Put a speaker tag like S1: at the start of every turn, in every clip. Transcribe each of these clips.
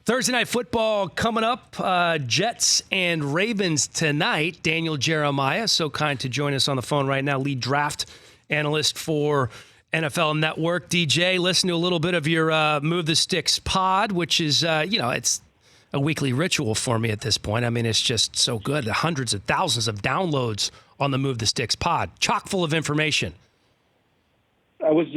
S1: Thursday Night Football coming up. Jets and Ravens tonight. Daniel Jeremiah, so kind to join us on the phone right now, lead draft analyst for NFL Network. DJ, listen to a little bit of your Move the Sticks pod, which is, it's a weekly ritual for me at this point. I mean, it's just so good. Hundreds of thousands of downloads on the Move the Sticks pod. Chock full of information.
S2: That was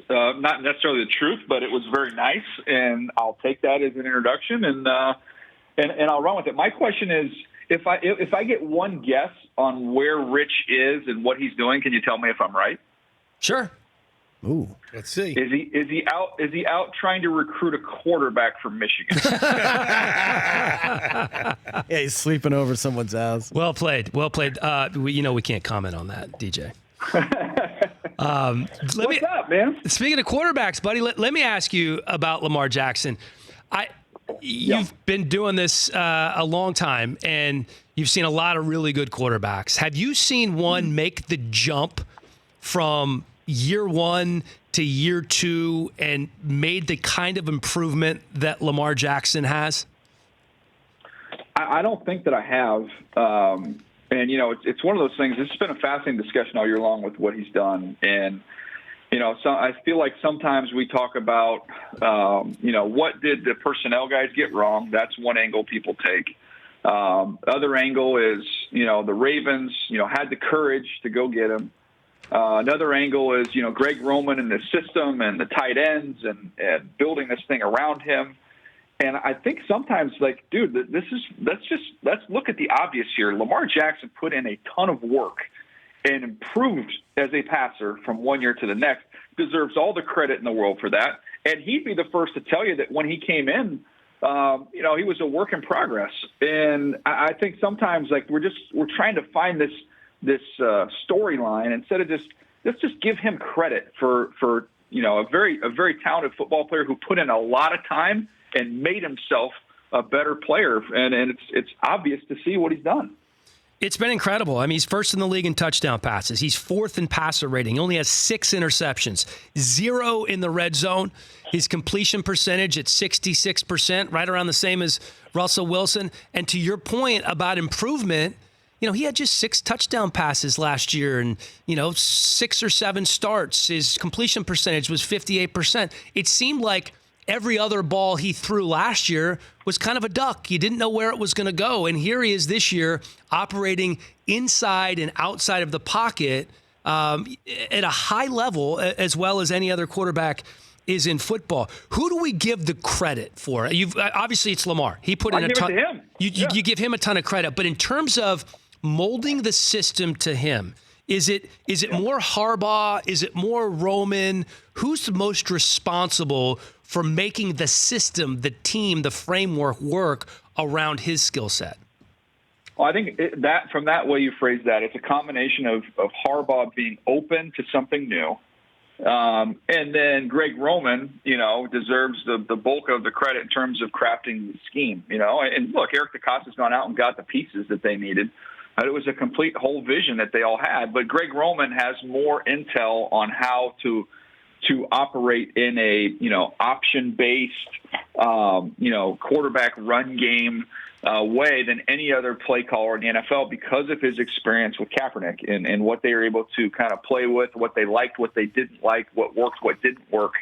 S2: not necessarily the truth, but it was very nice, and I'll take that as an introduction, and I'll run with it. My question is, if I get one guess on where Rich is and what he's doing, can you tell me if I'm right?
S1: Sure.
S3: Ooh, let's see.
S2: Is he out trying to recruit a quarterback from Michigan?
S3: Yeah, he's sleeping over someone's house.
S1: Well played. We can't comment on that, DJ.
S2: What's up, man?
S1: Speaking of quarterbacks, buddy, let me ask you about Lamar Jackson. You've been doing this a long time, and you've seen a lot of really good quarterbacks. Have you seen one make the jump from year one to year two and made the kind of improvement that Lamar Jackson has?
S2: I don't think that I have. And, it's one of those things. It's been a fascinating discussion all year long with what he's done. And, so I feel like sometimes we talk about, what did the personnel guys get wrong? That's one angle people take. Other angle is, the Ravens, had the courage to go get him. Another angle is, Greg Roman and the system and the tight ends and building this thing around him. And I think sometimes, dude, let's look at the obvious here. Lamar Jackson put in a ton of work and improved as a passer from one year to the next, deserves all the credit in the world for that. And he'd be the first to tell you that when he came in, he was a work in progress. And I think sometimes we're trying to find this storyline instead of let's just give him credit for a very talented football player who put in a lot of time and made himself a better player. And it's obvious to see what he's done.
S1: It's been incredible. I mean, he's first in the league in touchdown passes. He's fourth in passer rating. He only has 6 interceptions, 0 in the red zone. His completion percentage at 66%, right around the same as Russell Wilson. And to your point about improvement, he had just 6 touchdown passes last year and, 6 or 7 starts. His completion percentage was 58%. It seemed like every other ball he threw last year was kind of a duck. You didn't know where it was going to go. And here he is this year operating inside and outside of the pocket at a high level, as well as any other quarterback is in football. Who do we give the credit for? Obviously, it's Lamar. He put in a ton.
S2: Give it to him.
S1: You give him a ton of credit. But in terms of molding the system to him, is it more Harbaugh? Is it more Roman? Who's the most responsible for making the system, the team, the framework work around his skill set?
S2: Well, I think that from that way you phrase that, it's a combination of Harbaugh being open to something new. And then Greg Roman, deserves the bulk of the credit in terms of crafting the scheme, And look, Eric DeCosta's gone out and got the pieces that they needed. It was a complete whole vision that they all had. But Greg Roman has more intel on how to operate in a, option-based, quarterback run game way than any other play caller in the NFL because of his experience with Kaepernick and what they were able to kind of play with, what they liked, what they didn't like, what worked, what didn't work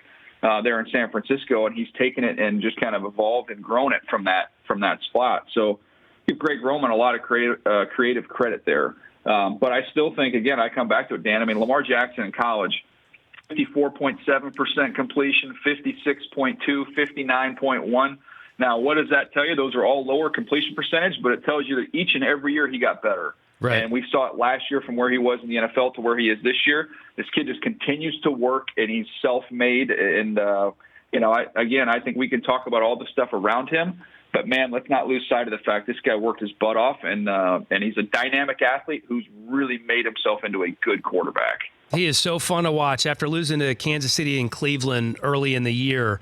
S2: there in San Francisco. And he's taken it and just kind of evolved and grown it from that spot. So give Greg Roman a lot of creative credit there. But I still think, again, I come back to it, Dan. I mean, Lamar Jackson in college, 54.7% completion, 56.2, 59.1. Now, what does that tell you? Those are all lower completion percentage, but it tells you that each and every year he got better.
S1: Right.
S2: And we saw it last year from where he was in the NFL to where he is this year. This kid just continues to work, and he's self-made. And, I think we can talk about all the stuff around him. But, man, let's not lose sight of the fact this guy worked his butt off, and he's a dynamic athlete who's really made himself into a good quarterback.
S1: He is so fun to watch. After losing to Kansas City and Cleveland early in the year,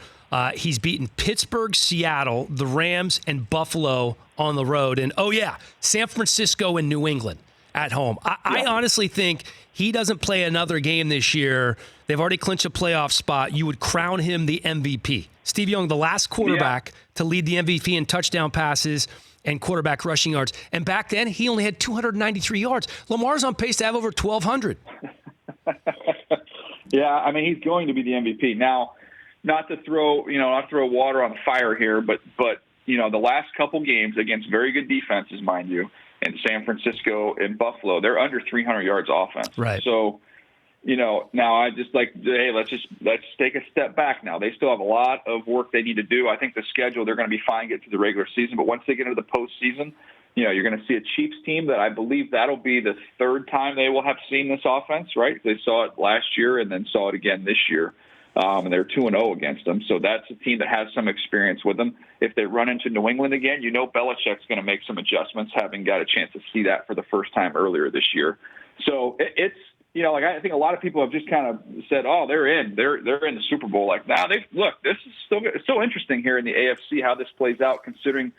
S1: he's beaten Pittsburgh, Seattle, the Rams, and Buffalo on the road. And, San Francisco and New England at home. I honestly think he doesn't play another game this year They've already clinched a playoff spot. You would crown him the MVP. Steve Young, the last quarterback to lead the MVP in touchdown passes and quarterback rushing yards. And back then, he only had 293 yards. Lamar's on pace to have over 1,200.
S2: Yeah, I mean, he's going to be the MVP. Now, not to throw water on the fire here, but the last couple games against very good defenses, mind you, in San Francisco and Buffalo, they're under 300 yards offense.
S1: Right.
S2: So, now I just hey, let's take a step back now. They still have a lot of work they need to do. I think the schedule, they're going to be fine get to the regular season, but once they get into the postseason, you're going to see a Chiefs team that I believe that'll be the third time they will have seen this offense, right? They saw it last year and then saw it again this year. And they're 2-0 against them. So that's a team that has some experience with them. If they run into New England again, Belichick's going to make some adjustments, having got a chance to see that for the first time earlier this year. So it's, I think a lot of people have just kind of said, oh, they're in the Super Bowl. Like, now this is it's so interesting here in the AFC, how this plays out, considering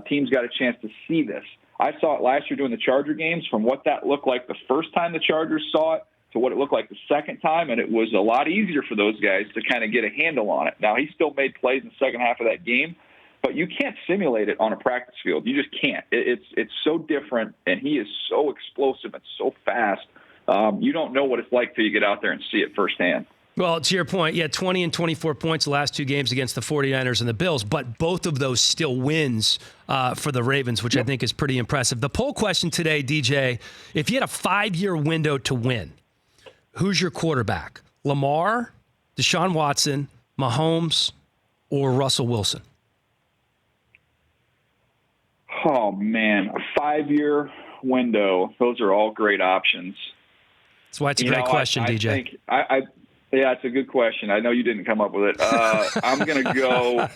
S2: teams got a chance to see this. I saw it last year during the Charger games, from what that looked like the first time the Chargers saw it to what it looked like the second time, and it was a lot easier for those guys to kind of get a handle on it. Now, he still made plays in the second half of that game, but you can't simulate it on a practice field. You just can't. It's so different, and he is so explosive and so fast. You don't know what it's like till you get out there and see it firsthand.
S1: Well, to your point, 20 and 24 points the last two games against the 49ers and the Bills, but both of those still wins for the Ravens, which I think is pretty impressive. The poll question today, DJ, if you had a 5-year window to win, who's your quarterback? Lamar, Deshaun Watson, Mahomes, or Russell Wilson?
S2: Oh, man, a 5-year window. Those are all great options.
S1: That's why it's a great question, DJ.
S2: Yeah, it's a good question. I know you didn't come up with it. I'm going to go.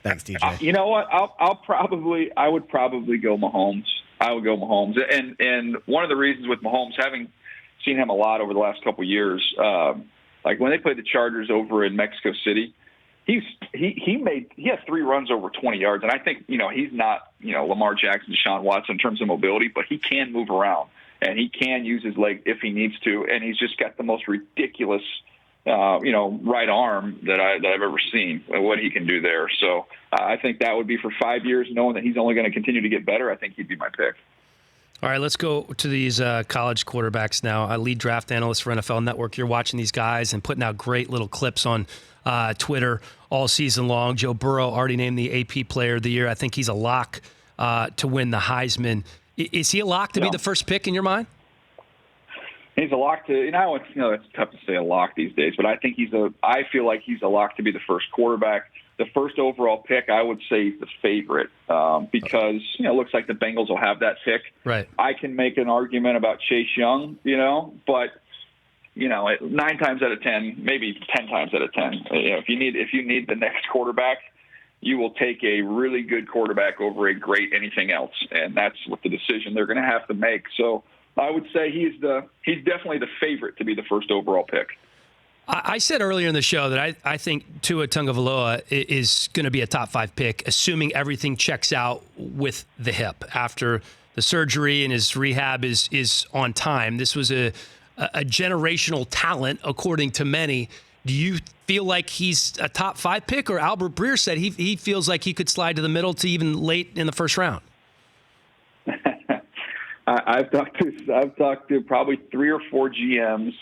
S3: Thanks, DJ.
S2: You know what? I would probably go Mahomes. I would go Mahomes. And one of the reasons with Mahomes, having seen him a lot over the last couple of years, like when they played the Chargers over in Mexico City, he had 3 runs over 20 yards. And I think, he's not, Lamar Jackson, Deshaun Watson in terms of mobility, but he can move around and he can use his leg if he needs to. And he's just got the most ridiculous, right arm that I've ever seen, what he can do there. So I think that would be for 5 years, knowing that he's only going to continue to get better. I think he'd be my pick.
S1: All right, let's go to these college quarterbacks now. Lead draft analyst for NFL Network. You're watching these guys and putting out great little clips on Twitter all season long. Joe Burrow already named the AP Player of the Year. I think he's a lock to win the Heisman. Is he a lock to be the first pick in your mind?
S2: He's a lock to, it's tough to say a lock these days, but I think I feel like he's a lock to be the first quarterback. The first overall pick, I would say he's the favorite because, it looks like the Bengals will have that pick.
S1: Right.
S2: I can make an argument about Chase Young, but, 9 times out of 10, maybe 10 times out of 10, if you need the next quarterback, you will take a really good quarterback over a great anything else. And that's what the decision they're going to have to make. So I would say he's definitely the favorite to be the first overall pick.
S1: I said earlier in the show that I think Tua Tagovailoa is going to be a top 5 pick, assuming everything checks out with the hip after the surgery and his rehab is on time. This was a generational talent, according to many. Do you feel like he's a top 5 pick, or Albert Breer said he feels like he could slide to the middle to even late in the first round?
S2: I've talked to probably 3 or 4 GMs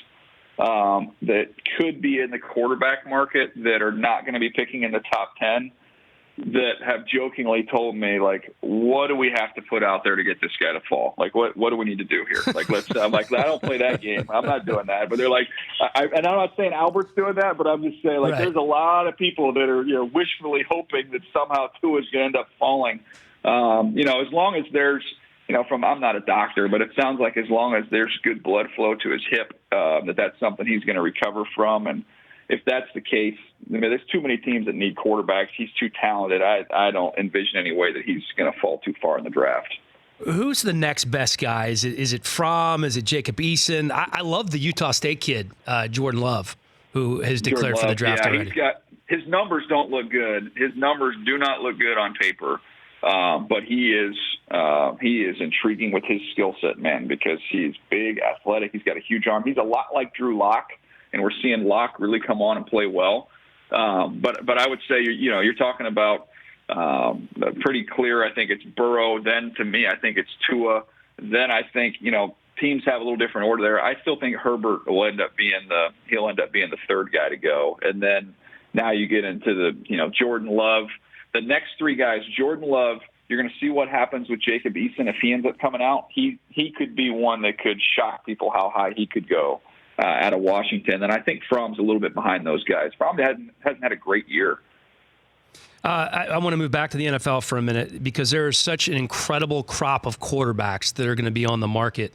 S2: that could be in the quarterback market that are not going to be picking in the top 10 that have jokingly told me, like, what do we have to put out there to get this guy to fall? Like, what do we need to do here? Like, I'm like, I don't play that game. I'm not doing that. But they're like, and I'm not saying Albert's doing that, but I'm just saying, like, There's a lot of people that are, wishfully hoping that somehow Tua is going to end up falling. As long as there's, I'm not a doctor, but it sounds like as long as there's good blood flow to his hip, that's something he's going to recover from. And if that's the case, there's too many teams that need quarterbacks. He's too talented. I don't envision any way that he's going to fall too far in the draft.
S1: Who's the next best guy? Is it Fromm? Is it Jacob Eason? I love the Utah State kid, Jordan Love, who has declared for the draft already.
S2: His numbers don't look good. His numbers do not look good on paper. But he is intriguing with his skill set, man, because he's big, athletic. He's got a huge arm. He's a lot like Drew Lock and we're seeing Locke really come on and play well. But I would say, you're talking about pretty clear. I think it's Burrow. Then to me, I think it's Tua. Then I think, teams have a little different order there. I still think Herbert will end up being the third guy to go. And then now you get into the, Jordan Love. The next three guys, Jordan Love, you're going to see what happens with Jacob Eason if he ends up coming out. He could be one that could shock people how high he could go out of Washington. And I think Fromm's a little bit behind those guys. Fromm hasn't had a great year.
S1: I want to move back to the NFL for a minute because there is such an incredible crop of quarterbacks that are going to be on the market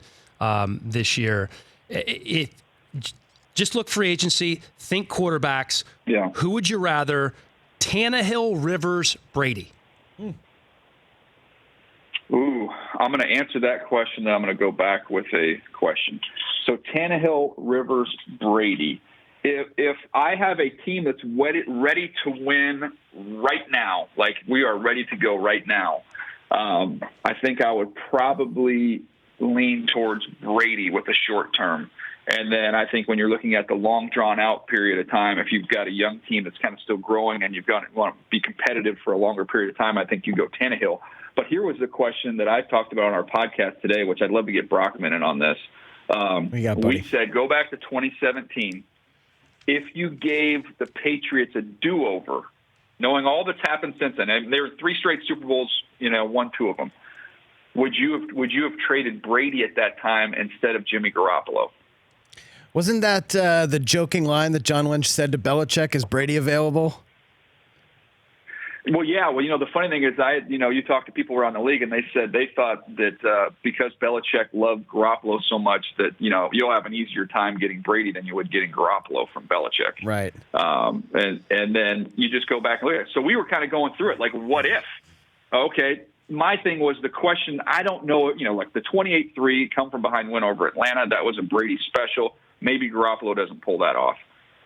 S1: this year. Just look free agency, think quarterbacks.
S2: Yeah.
S1: Who would you rather, Tannehill, Rivers, Brady?
S2: Ooh, I'm going to answer that question, then I'm going to go back with a question. So Tannehill, Rivers, Brady. If I have a team that's ready to win right now, like we are ready to go right now, I think I would probably lean towards Brady with the short term. And then I think when you're looking at the long drawn-out period of time, if you've got a young team that's kind of still growing and you want to be competitive for a longer period of time, I think you go Tannehill. But here was the question that I talked about on our podcast today, which I'd love to get Brockman in on this. We said go back to 2017. If you gave the Patriots a do-over, knowing all that's happened since then, and there were 3 straight Super Bowls, won 2 of them, would you have traded Brady at that time instead of Jimmy Garoppolo?
S3: Wasn't that the joking line that John Lynch said to Belichick, is Brady available?
S2: Well, yeah. Well, the funny thing is, you talk to people around the league, and they said they thought that because Belichick loved Garoppolo so much that you'll have an easier time getting Brady than you would getting Garoppolo from Belichick.
S3: Right.
S2: And then you just go back and look at it. So we were kind of going through it, like, what if? Okay. My thing was the question. I don't know. Like the 28-3 come from behind win over Atlanta. That was a Brady special. Maybe Garoppolo doesn't pull that off.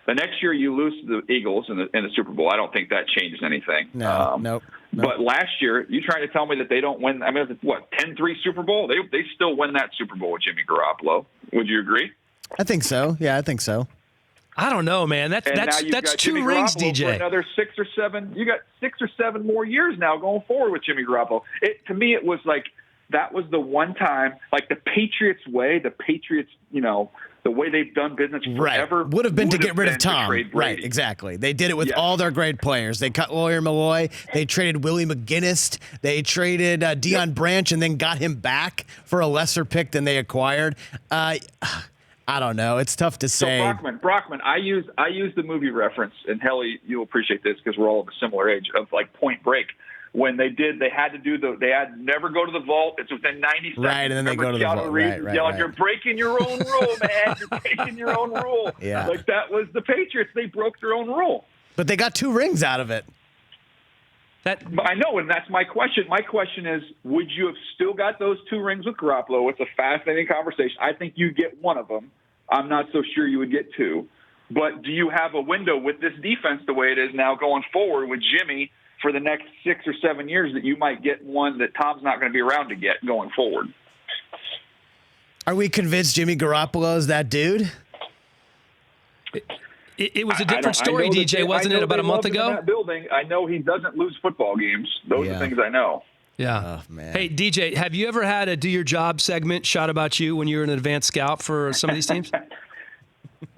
S2: The next year you lose to the Eagles in the Super Bowl. I don't think that changes anything.
S3: Nope.
S2: But last year, you trying to tell me that they don't win? I mean, what, 10-3 Super Bowl? They still win that Super Bowl with Jimmy Garoppolo. Would you agree?
S3: I think so. Yeah, I think so.
S1: I don't know, man. That's 2
S2: Jimmy
S1: rings,
S2: Garoppolo
S1: DJ.
S2: For another 6 or 7. You got 6 or 7 more years now going forward with Jimmy Garoppolo. To me, it was like that was the one time, like the Patriots way. The Patriots, the way they've done business forever
S3: would have been to get rid of Tom. Right, exactly. They did it with all their great players. They cut Lawyer Malloy. They traded Willie McGinnis. They traded Deion Branch and then got him back for a lesser pick than they acquired. I don't know. It's tough to say.
S2: So Brockman. I use the movie reference, and Helly, you'll appreciate this because we're all of a similar age, of like Point Break. When they had to never go to the vault. It's within 90 seconds.
S3: Right, and then they go to the vault. Right.
S2: You're breaking your own rule, man. You're breaking your own rule.
S3: Yeah.
S2: Like that was the Patriots. They broke their own rule.
S3: But they got 2 rings out of it.
S2: But I know, and that's my question. My question is, would you have still got those 2 rings with Garoppolo? It's a fascinating conversation. I think you get one of them. I'm not so sure you would get 2. But do you have a window with this defense the way it is now going forward with Jimmy for the next 6 or 7 years that you might get one that Tom's not going to be around to get going forward?
S3: Are we convinced Jimmy Garoppolo is that dude?
S1: It was a different story, DJ, wasn't it, about a month ago?
S2: In that building, I know he doesn't lose football games. Those are things I know.
S1: Yeah.
S3: Oh, man.
S1: Hey, DJ, have you ever had a Do Your Job segment shot about you when you were an advanced scout for some of these teams?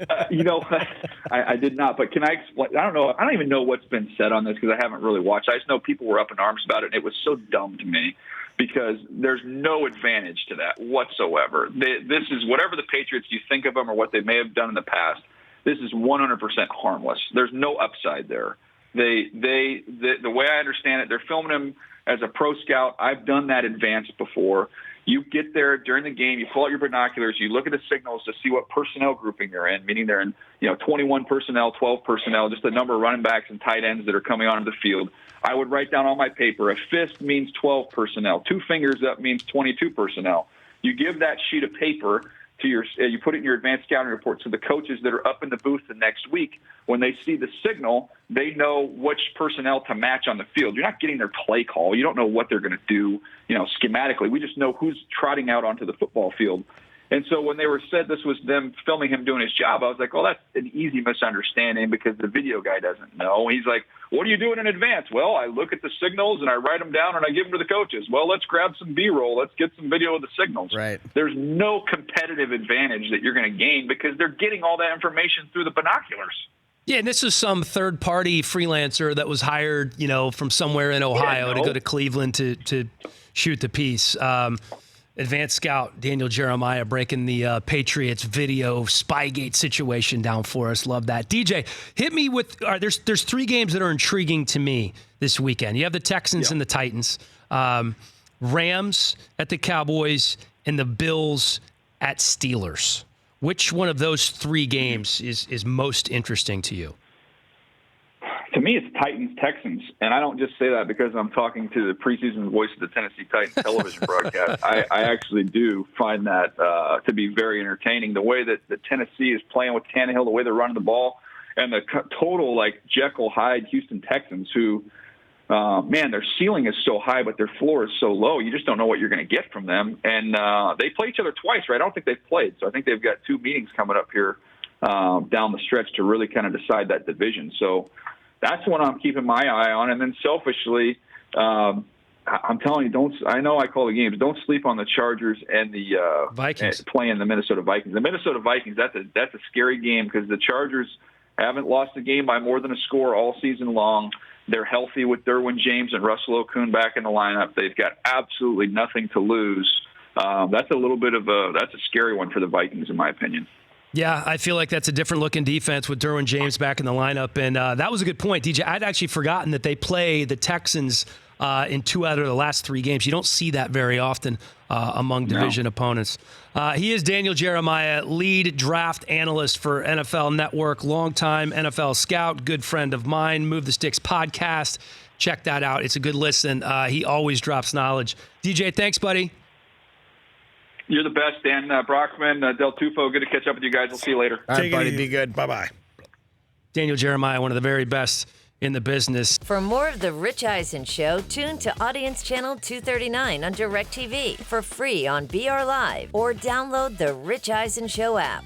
S2: I did not, but can I explain? I don't know. I don't even know what's been said on this because I haven't really watched. I just know people were up in arms about it, and it was so dumb to me because there's no advantage to that whatsoever. This is whatever the Patriots you think of them or what they may have done in the past. This is 100% harmless. There's no upside there. The way I understand it, they're filming him as a pro scout. I've done that advance before. You get there during the game, you pull out your binoculars, you look at the signals to see what personnel grouping they're in, meaning they're in 21 personnel, 12 personnel, just the number of running backs and tight ends that are coming onto the field. I would write down on my paper, a fist means 12 personnel, 2 fingers up means 22 personnel. You give that sheet of paper to you put it in your advanced scouting report to the coaches that are up in the booth the next week. When they see the signal, they know which personnel to match on the field. You're not getting their play call. You don't know what they're going to do, schematically. We just know who's trotting out onto the football field. And so when they said this was them filming him doing his job, I was like, well, that's an easy misunderstanding because the video guy doesn't know. He's like, what are you doing in advance? Well, I look at the signals and I write them down and I give them to the coaches. Well, let's grab some B-roll. Let's get some video of the signals.
S3: Right.
S2: There's no competitive advantage that you're going to gain because they're getting all that information through the binoculars.
S1: Yeah, and this is some third-party freelancer that was hired, from somewhere in Ohio to go to Cleveland to shoot the piece. Advanced scout Daniel Jeremiah breaking the Patriots video Spygate situation down for us. Love that. DJ, hit me with there's 3 games that are intriguing to me this weekend. You have the Texans and the Titans, Rams at the Cowboys, and the Bills at Steelers. Which one of those 3 games is most interesting to you?
S2: To me, it's Titans-Texans, and I don't just say that because I'm talking to the preseason voice of the Tennessee Titans television broadcast. I actually do find that to be very entertaining. The way that the Tennessee is playing with Tannehill, the way they're running the ball, and the total Jekyll Hyde Houston Texans who, their ceiling is so high, but their floor is so low. You just don't know what you're going to get from them. And they play each other twice, right? I don't think they've played, so I think they've got 2 meetings coming up here down the stretch to really kind of decide that division. So that's one I'm keeping my eye on. And then selfishly, I'm telling you, I know I call the games. Don't sleep on the Chargers and the
S1: Vikings
S2: playing the Minnesota Vikings. The Minnesota Vikings, that's a scary game because the Chargers haven't lost a game by more than a score all season long. They're healthy with Derwin James and Russell Okung back in the lineup. They've got absolutely nothing to lose. That's a little bit of that's a scary one for the Vikings, in my opinion.
S1: Yeah, I feel like that's a different looking defense with Derwin James back in the lineup. And that was a good point, DJ. I'd actually forgotten that they play the Texans in 2 out of the last 3 games. You don't see that very often among division opponents. He is Daniel Jeremiah, lead draft analyst for NFL Network, longtime NFL scout, good friend of mine, Move the Sticks podcast. Check that out. It's a good listen. He always drops knowledge. DJ, thanks, buddy.
S2: You're the best, Dan Brockman, Del Tufo. Good to catch up with you guys. We'll see you later.
S3: All right, buddy. Be good. Bye-bye.
S1: Daniel Jeremiah, one of the very best in the business.
S4: For more of The Rich Eisen Show, tune to Audience Channel 239 on DirecTV for free on BR Live or download the Rich Eisen Show app.